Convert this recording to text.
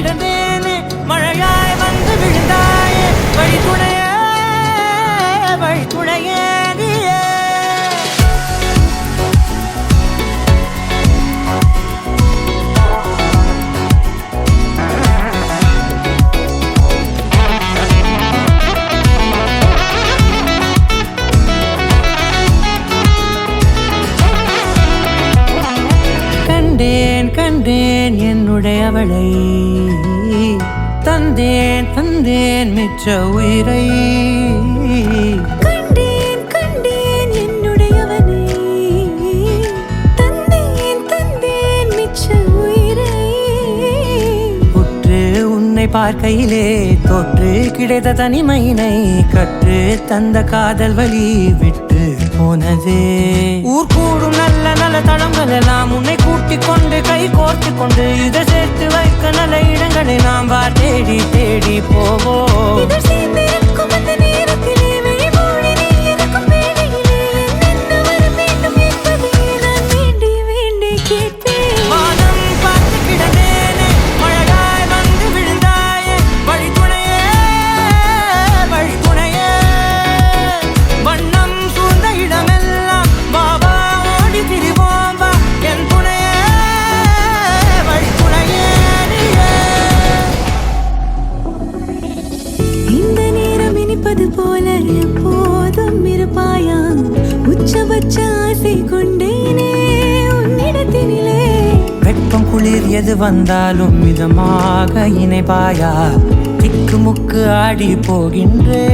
கிடந்தேனே மழையாய் வந்து விழுந்தாயே வழித்துணையே வழித்துணையே நீயே கண்டேன் என்னுடையவளை தந்தேன் தந்தேன் மிச்ச உயிரை கண்டேன் என்னுடையவனை தந்தேன் தந்தேன் மிச்ச உயிரை உற்று உன்னை பார்க்கையிலே தொற்று கிடைத்த தனிமையினை கற்று தந்த காதல் வழி விட்டு போனதே ஊர் கூடும் நல்ல நல்ல தளங்கள் எல்லாம் உன்னை கூட்டிக் கொண்டு கை கோர்த்து கொண்டு இதை சேர்த்து வைக்க நல்ல இடங்களை நாம் தேடி தேடி போவோம் போல எப்போதும் இருப்பாயா உச்சபட்ச ஆசை கொண்டேனே உன்னிடத்தினிலே வெப்பம் குளிர் எது வந்தாலும் மிதமாக இணைப்பாயா திக்கு முக்கு ஆடி போகின்றே